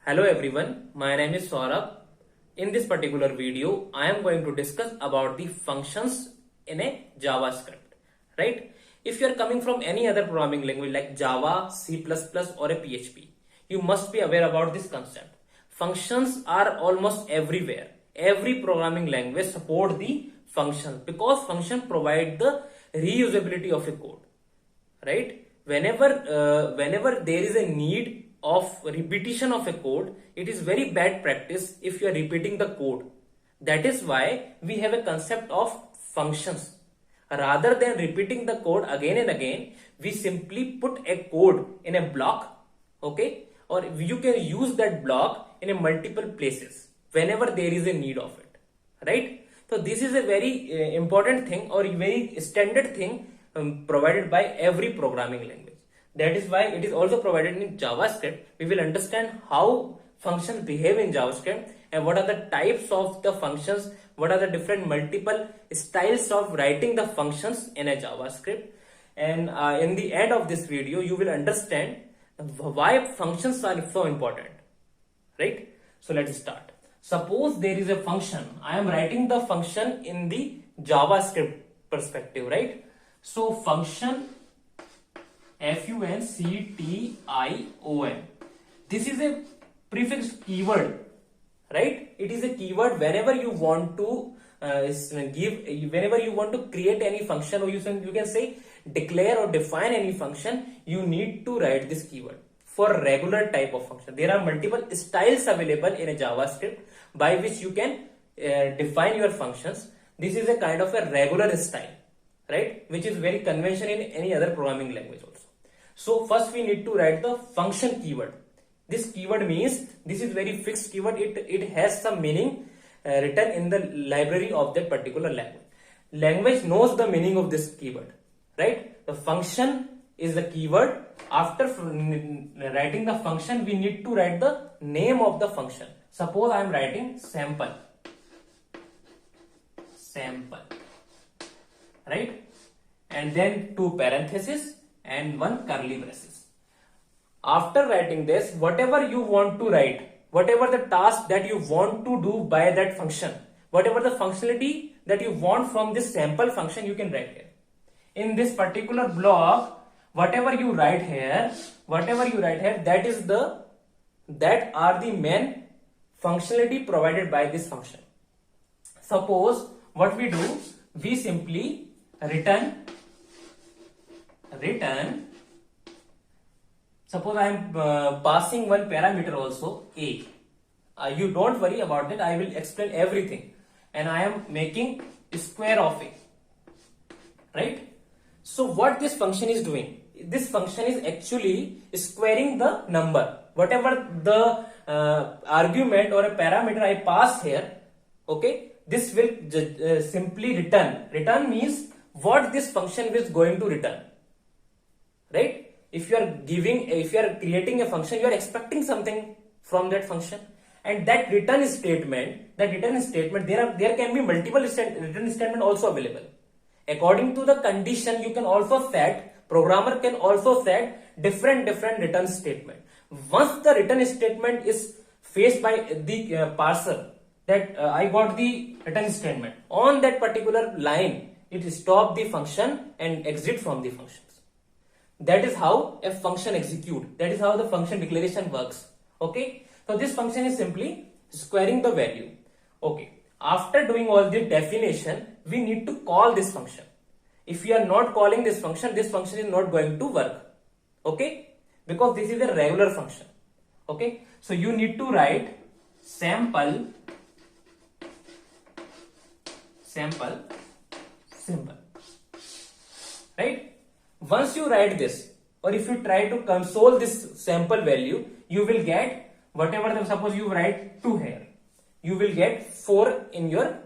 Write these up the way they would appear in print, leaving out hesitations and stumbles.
Hello everyone, my name is Saurabh. In this particular video, I am going to discuss about the functions in a JavaScript, right? If you are coming from any other programming language like Java, C++ or a PHP, you must be aware about this concept. Functions are almost everywhere. Every programming language support the function because function provide the reusability of a code, right? Whenever there is a need of repetition of a code, it is very bad practice if you are repeating the code. That is why we have a concept of functions. Rather than repeating the code again and again, we simply put a code in a block, okay, or you can use that block in a multiple places whenever there is a need of it, right? So this is a very important thing or very standard thing provided by every programming language. That is why it is also provided in JavaScript. We will understand how functions behave in JavaScript and what are the types of the functions, what are the different multiple styles of writing the functions in a JavaScript. And in the end of this video, you will understand why functions are so important, right? So let's start. Suppose there is a function. I am writing the function in the JavaScript perspective, right? So function function. This is a prefix keyword, right? It is a keyword whenever you want to whenever you want to create any function, or you can say declare or define any function, you need to write this keyword. For regular type of function, there are multiple styles available in a JavaScript by which you can define your functions. This is a kind of a regular style, right, which is very conventional in any other programming language also. So first we need to write the function keyword. This keyword means this is very fixed keyword. It has some meaning written in the library of that particular language. Language knows the meaning of this keyword, right? The function is the keyword. After writing the function, we need to write the name of the function. Suppose I am writing sample, right? And then two parentheses and one curly braces. After writing this, whatever you want to write, whatever the task that you want to do by that function, whatever the functionality that you want from this sample function, you can write here. In this particular block, whatever you write here, that are the main functionality provided by this function. Suppose what we do, we simply return. Suppose I am passing one parameter also, a. You don't worry about that. I will explain everything. And I am making square of a, right? So what this function is doing? This function is actually squaring the number. Whatever the argument or a parameter I pass here, okay, this will simply return. Return means what this function is going to return, right? If you are creating a function, you are expecting something from that function, and that return statement, there can be multiple return statement also available. According to the condition, you can also set, programmer can also set different return statement. Once the return statement is faced by the parser, that I got the return statement on that particular line, it stop the function and exit from the functions. That is how a function execute. That is how the function declaration works. Okay. So this function is simply squaring the value. Okay. After doing all the definition, we need to call this function. If we are not calling this function is not going to work. Okay. Because this is a regular function. Okay. So you need to write sample, right? Once you write this, or if you try to console this sample value, you will get whatever suppose you write 2 here, you will get 4 in your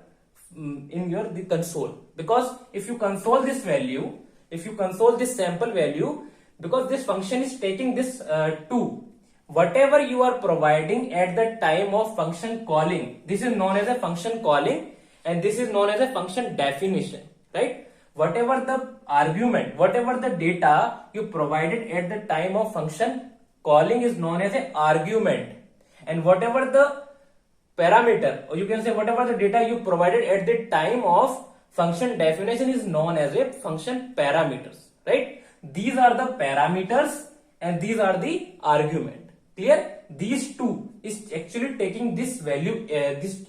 the console. Because if you console this value, this sample value, because this function is taking this 2, whatever you are providing at the time of function calling, this is known as a function calling, and this is known as a function definition, right? Whatever the argument, whatever the data you provided at the time of function calling is known as an argument, and whatever the parameter, or you can say whatever the data you provided at the time of function definition is known as a function parameters, right? These are the parameters and these are the argument. Clear? These two is actually taking this value, this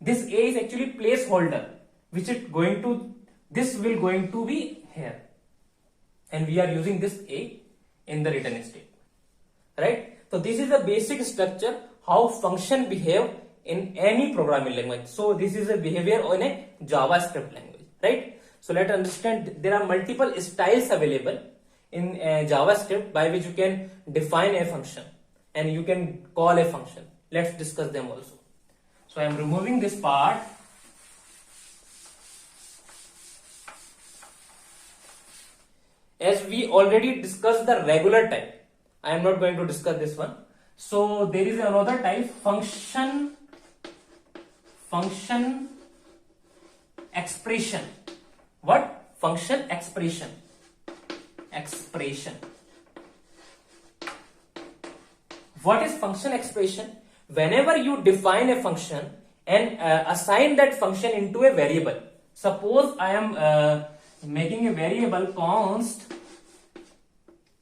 a is actually placeholder, which is going to, this will going to be here, and we are using this a in the written statement, right? So this is the basic structure how function behave in any programming language. So this is a behavior in a JavaScript language, right? So let's understand there are multiple styles available in JavaScript by which you can define a function and you can call a function. Let's discuss them also. So I am removing this part. As we already discussed the regular type, I am not going to discuss this one. So there is another type, function expression. What? Function expression. What is function expression? Whenever you define a function and assign that function into a variable. Suppose I am making a variable const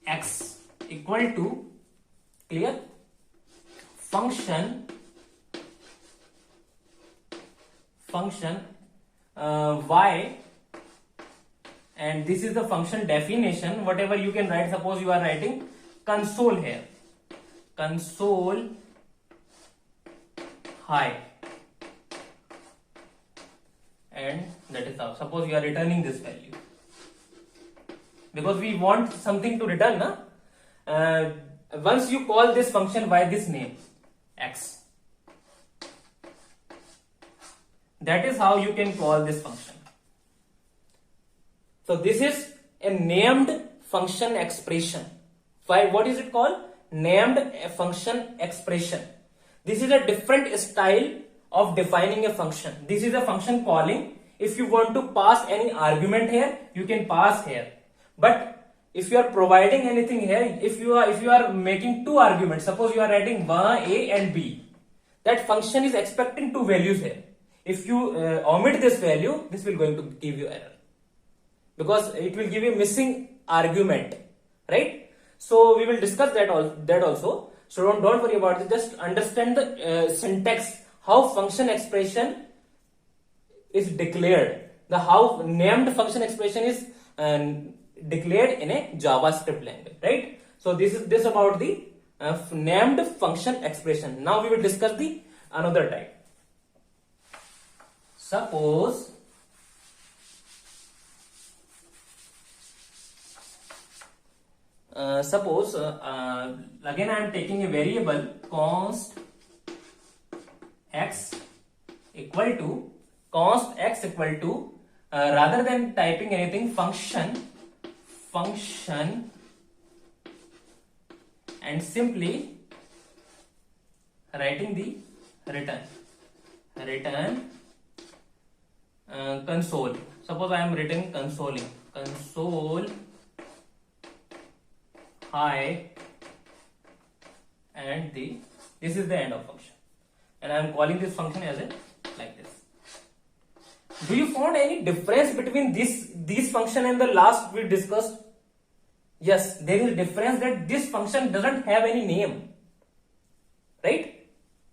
x equal to, clear, function y, and this is the function definition. Whatever you can write, suppose you are writing console here, console hi, and that is how. Suppose you are returning this value because we want something to return, na? Once you call this function by this name x, that is how you can call this function. So this is a named function expression. Why? What is it called? Named function expression. This is a different style of defining a function. This is a function calling. If you want to pass any argument here, you can pass here. But if you are providing anything here, if you are making two arguments, suppose you are writing a and b, that function is expecting two values here. If you omit this value, this will going to give you error because it will give you missing argument, right? So we will discuss that also. So don't worry about it. Just understand the syntax, how function expression is declared, the how named function expression is declared in a JavaScript language, right? So this is about the named function expression. Now we will discuss the another type. Suppose again I am taking a variable const x equal to rather than typing anything, function and simply writing the return console. Suppose I am writing console hi, and this is the end of function, and I am calling this function as like this. Do you find any difference between this function and the last we discussed? Yes, there is a difference that this function doesn't have any name, right?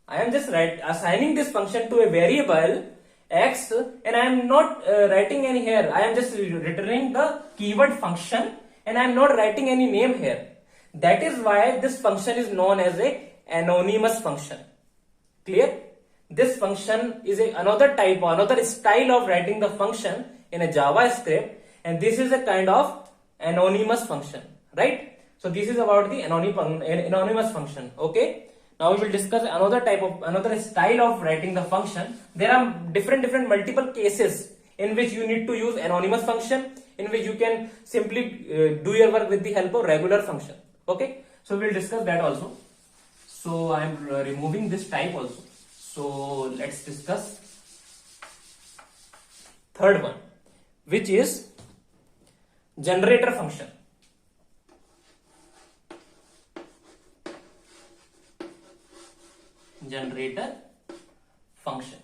I am just assigning this function to a variable x, and I am not writing any here. I am just returning the keyword function, and I am not writing any name here. That is why this function is known as a anonymous function. Clear? This function is another type or another style of writing the function in a JavaScript, and this is a kind of anonymous function, right? So this is about the anonymous function. Okay. Now we will discuss another style of writing the function. There are different multiple cases in which you need to use anonymous function, in which you can simply do your work with the help of regular function. Okay. So we will discuss that also. So I am removing this type also. So let's discuss third one, which is generator function. Generator function.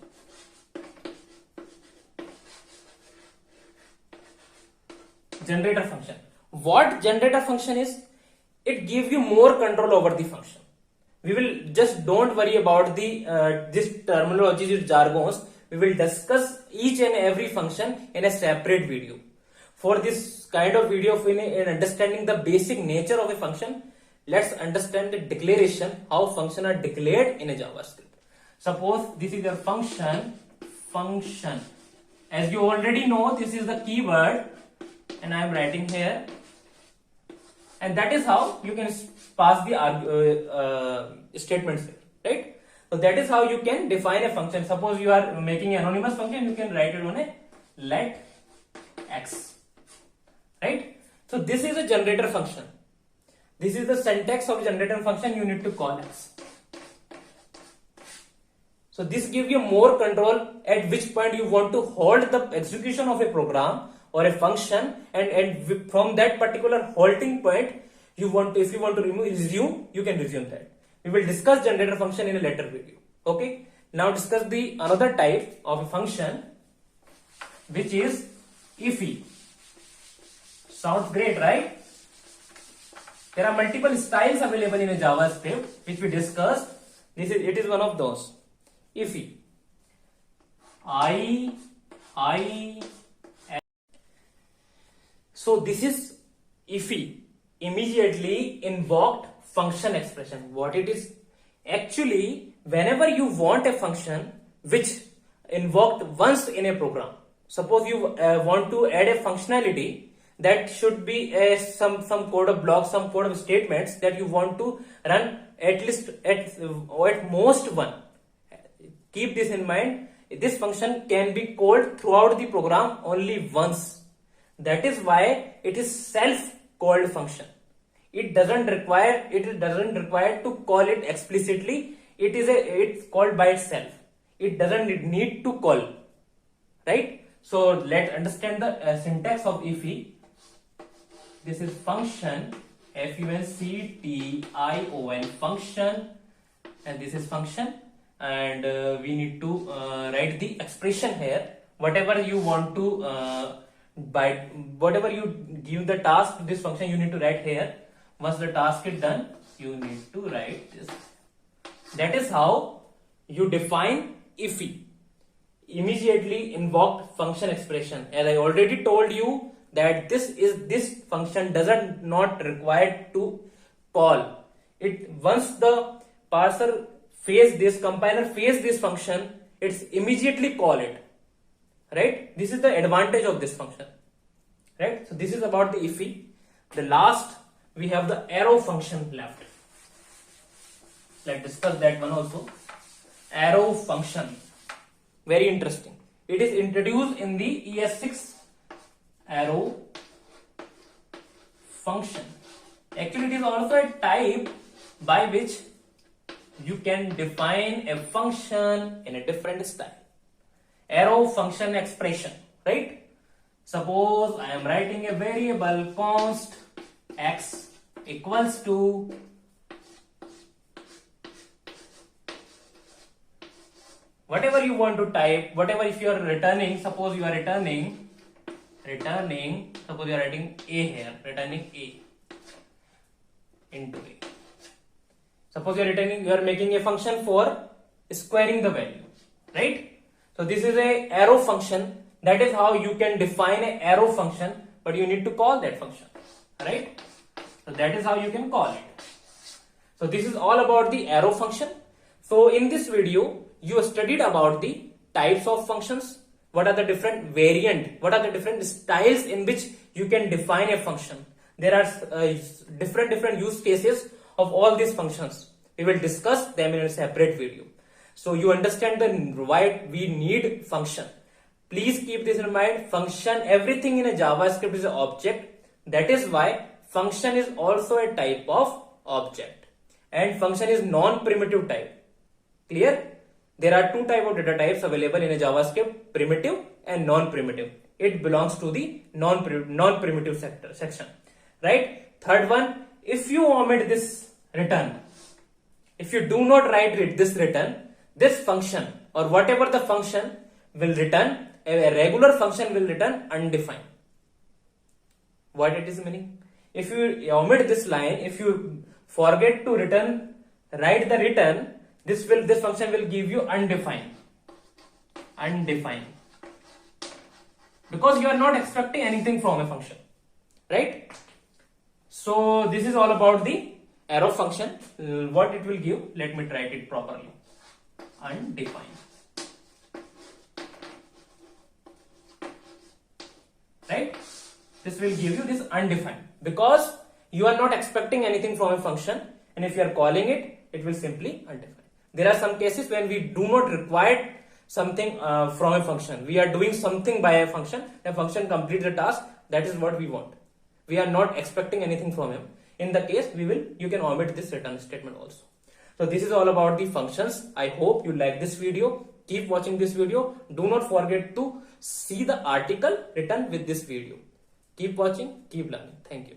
Generator function. What generator function is? It gives you more control over the function. We will just don't worry about the this terminology, these jargons. We will discuss each and every function in a separate video. For this kind of video, in understanding the basic nature of a function, let's understand the declaration, how functions are declared in a JavaScript. Suppose this is your function. As you already know, this is the keyword, and I am writing here. And that is how you can pass the statements here, right? So that is how you can define a function. Suppose you are making an anonymous function, you can write it on a let x, right? So this is a generator function. This is the syntax of generator function. You need to call x. So this gives you more control at which point you want to hold the execution of a program or a function, and from that particular halting point, if you want to resume, you can resume that. We will discuss generator function in a later video. Okay. Now discuss the another type of a function, which is ify. Sounds great, right? There are multiple styles available in a JavaScript which we discussed. It is one of those. Ify. So this is ify, immediately invoked function expression. What it is? Actually, whenever you want a function which invoked once in a program, suppose you want to add a functionality that should be some code of blocks, some code of statements that you want to run at most one. Keep this in mind. This function can be called throughout the program only once. That is why it is self-called function. It doesn't require to call it explicitly. It's called by itself. It doesn't need to call, right? So let's understand the syntax of ify. This is function, function, function, and this is function, and we need to write the expression here. Whatever you want to by whatever you give the task to this function, you need to write here. Once the task is done, you need to write this. That is how you define ify, immediately invoked function expression. As I already told you that this function doesn't not required to call it. Once the parser compiler face this function, it's immediately call it. Right? This is the advantage of this function. Right? So this is about the ify. The last, we have the arrow function left. Let's discuss that one also. Arrow function. Very interesting. It is introduced in the ES6 arrow function. Actually, it is also a type by which you can define a function in a different style. Arrow function expression, right? Suppose I am writing a variable const x equals to whatever you want to type, whatever. If you are returning, suppose you are returning, suppose you are writing a here, returning a into a. Suppose you are making a function for squaring the value, right? So this is a arrow function. That is how you can define an arrow function, but you need to call that function, right? So that is how you can call it. So this is all about the arrow function. So in this video, you studied about the types of functions. What are the different what are the different styles in which you can define a function? There are different use cases of all these functions. We will discuss them in a separate video. So you understand why we need function. Please keep this in mind. Function, everything in a JavaScript is an object. That is why function is also a type of object. And function is non-primitive type. Clear? There are two types of data types available in a JavaScript, primitive and non-primitive. It belongs to the non-primitive section. Right? Third one, if you omit this return, If you do not write this return, this function or whatever the function will return, a regular function will return undefined. What it is meaning? If you omit this line, if you forget to write the return, this function will give you undefined, because you are not expecting anything from a function, right? So this is all about the arrow function. What it will give, let me write it properly. Undefined, right? This will give you this undefined because you are not expecting anything from a function, and if you are calling it, it will simply undefined. There are some cases when we do not require something from a function. We are doing something by a function completes the task. That is what we want. We are not expecting anything from him. In the case, you can omit this return statement also. So this is all about the functions. I hope you like this video. Keep watching this video. Do not forget to see the article written with this video. Keep watching, keep learning. Thank you.